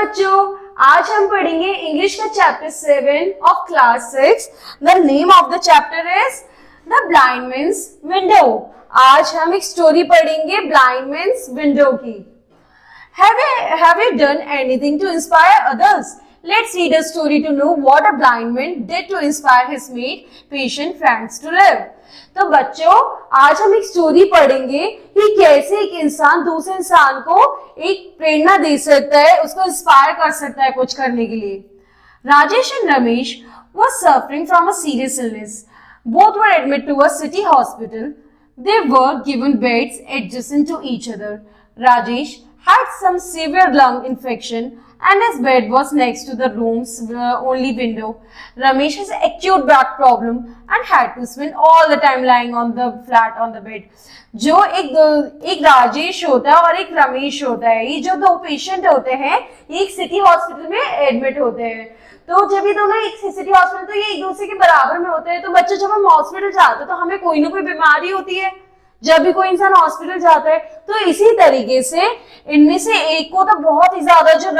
बच्चों, आज हम पढ़ेंगे इंग्लिश का chapter 7 of class 6। The name of the chapter is the blind man's window. आज हम एक स्टोरी पढ़ेंगे ब्लाइंड मैन्स विंडो की। Have you done anything to inspire others? Let's read a story to know what a blind man did to inspire his mate, patient friends to live. तो बच्चों, आज हम एक स्टोरी पढ़ेंगे कि कैसे एक इंसान दूसरे इंसान को एक प्रेरणा दे सकता है, उसको इंस्पायर कर सकता है कुछ करने के लिए। Rajesh and Ramesh were suffering from a serious illness. Both were admitted to a city hospital. They were given beds adjacent to each other. Rajesh had some severe lung infection and his bed was next to the room's only window. Ramesh has acute back problem and had to spend all the time lying on the flat on the bed. जो एक राजेश होता है और एक रमेश होता है, ये जो दो पेशेंट होते हैं ये एक सिटी हॉस्पिटल में एडमिट होते हैं। तो जब ये दोनों एक सिटी हॉस्पिटल, तो ये एक दूसरे के बराबर में होते हैं। तो बच्चों, जब हम हॉस्पिटल जाते हैं तो हमें कोई ना कोई बीमारी होती है। जब भी कोई इंसान हॉस्पिटल जाता है तो इसी तरीके से इनमें से एक को तो बहुत ही ज्यादा, जो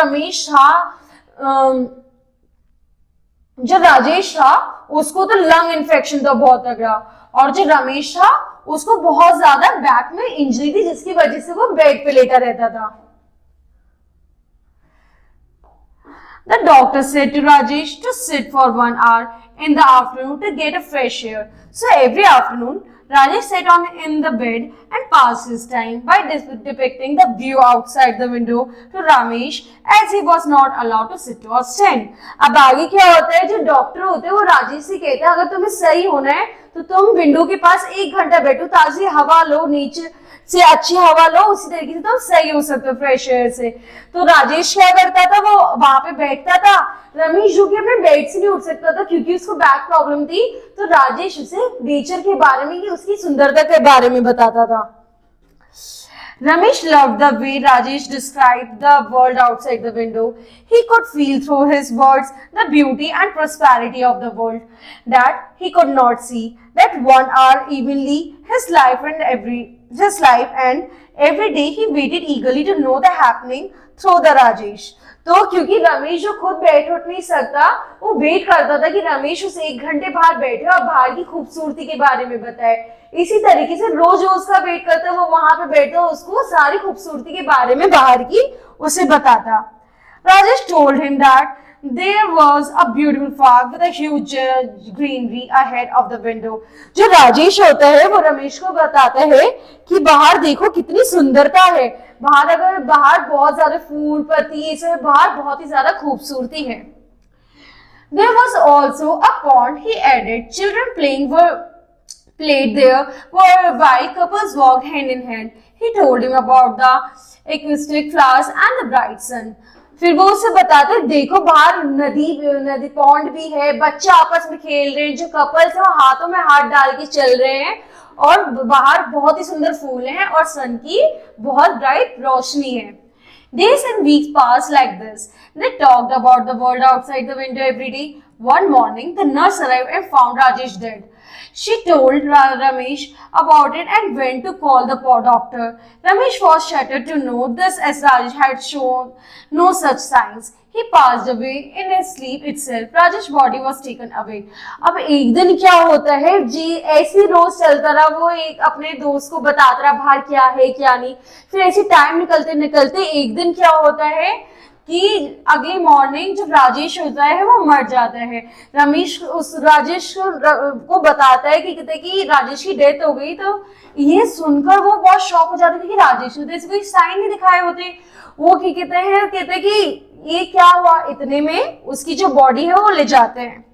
राजेश था उसको तो लंग इन्फेक्शन था बहुत तगड़ा, और जो रमेश था उसको बहुत ज्यादा बैक में इंजरी थी, जिसकी वजह से वो बेड पे लेटा रहता था। The doctor said to Rajesh to sit for 1 hour in the afternoon to get a fresh air. So every afternoon, Rajesh sat in the bed and passed his time by depicting the view outside the window to Ramesh, as he was not allowed to sit or stand. अब आगे क्या होता है, जो doctor होते हैं वो राजेश से कहते हैं अगर तुम्हें सही होना है तो तुम विंडो के पास 1 घंटा बैठो, ताजी हवा लो, नीचे से अच्छी हवा लो, उसी तरीके से तुम सही हो सकते हो फ्रेश एयर से। तो राजेश क्या करता था, वो वहां पे बैठता था। रमेश जो कि अपने बेड से नहीं उठ सकता था क्योंकि उसको बैक प्रॉब्लम थी, तो राजेश उसे नेचर के बारे में, उसकी सुंदरता के बारे में बताता था। Ramesh loved the way Rajesh described the world outside the window. He could feel through his words the beauty and prosperity of the world that he could not see. That 1 hour evenly his life and every day he waited eagerly to know the happening through the Rajesh. तो क्योंकि रमेश जो खुद बैठ उठ नहीं सकता, वो wait करता था कि रमेश उसे 1 घंटे बाहर बैठे और बाहर की खूबसूरती के बारे में बताए। इसी तरीके से रोज उसका वेट करता, वो वहां पे बैठता, उसको सारी खूबसूरती के बारे में बाहर की उसे बताता। Rajesh told him that there was a beautiful park with a huge greenery ahead of the window. जो राजेश होता है वो रमेश को बताता है कि बाहर देखो कितनी सुंदरता है, बाहर बहुत ज्यादा फूल पत्ती सब, बाहर बहुत ही ज्यादा खूबसूरती है। There was also a pond, he added. Children played there while couples walked hand in hand. He told him about the aquatic flowers and the bright sun. फिर वो उसे बताते, देखो बाहर नदी पॉन्ड भी है, बच्चे आपस में खेल रहे हैं, जो कपल्स हैं वो हाथों में हाथ डाल के चल रहे हैं, और बाहर बहुत ही सुंदर फूल हैं और सन की बहुत ब्राइट रोशनी है। Days and weeks passed like this. They talked about the world outside the window every day. One morning, the nurse arrived and found Rajesh dead. She told Ramesh about it and went to call the doctor. Ramesh was shattered to know this, as Rajesh had shown no such signs. He passed away in his sleep itself. Rajesh's body was taken away. अब एक दिन क्या होता है जी, ऐसे रोज चलता रहा, वो एक अपने दोस्त को बताता रहा बाहर क्या है क्या नहीं। फिर ऐसे टाइम निकलते निकलते एक दिन क्या होता है कि अगली मॉर्निंग जब राजेश होता है वो मर जाता है। रमेश उस राजेश को बताता है कि राजेश की डेथ हो गई। तो ये सुनकर वो बहुत शॉक हो जाते थे कि राजेश होते, ऐसे कोई साइन नहीं दिखाए होते। वो कहते हैं कि ये क्या हुआ, इतने में उसकी जो बॉडी है वो ले जाते हैं।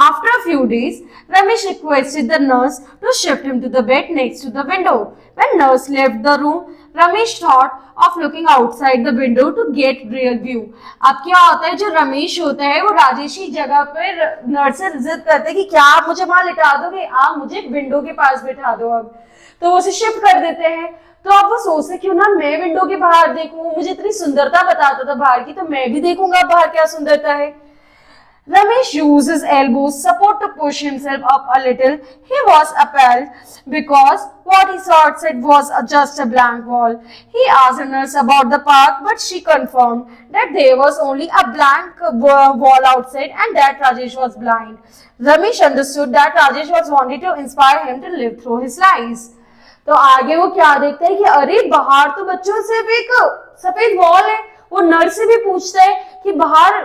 After a few days, Ramesh requested the nurse to shift him to the bed next to the window. When nurse left the room, Ramesh thought of looking outside the window to get real view. अब क्या होता है, जो रमेश होता है वो राजेश की जगह पर नर्स से जिद करते हैं कि क्या आप मुझे वहां लिटा दोगे, आप मुझे विंडो के पास बैठा दो। अब तो वो उसे शिफ्ट कर देते हैं। तो अब वो सोचते क्यों ना मैं विंडो के बाहर देखूं, मुझे इतनी सुंदरता बताता था बाहर की, तो मैं भी देखूंगा बाहर क्या सुंदरता है। Ramesh used his elbows support to push himself up a little. He was appalled because what he saw outside was just a blank wall. He asked the nurse about the park, but she confirmed that there was only a blank wall outside and that Rajesh was blind. Ramesh understood that Rajesh was wanting to inspire him to live through his lies. तो आगे वो क्या देखता है कि अरे बाहर तो बच्चों सिर्फ एक सफेद वॉल है। वो नर्स से भी पूछता है कि बाहर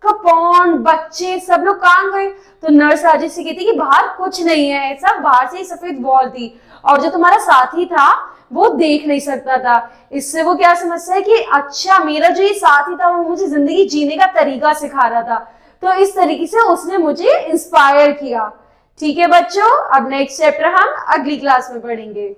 का पौंड बच्चे सब लोग कहाँ गए। तो नर्स राजेश से कहती है कि बाहर कुछ नहीं है, सब बाहर से ही सफेद वॉल थी और जो तुम्हारा साथी था वो देख नहीं सकता था। इससे वो क्या समझता है कि अच्छा मेरा जो ये साथी था वो मुझे जिंदगी जीने का तरीका सिखा रहा था, तो इस तरीके से उसने मुझे इंस्पायर किया। ठीक है बच्चों, अब नेक्स्ट चैप्टर हम अगली क्लास में पढ़ेंगे।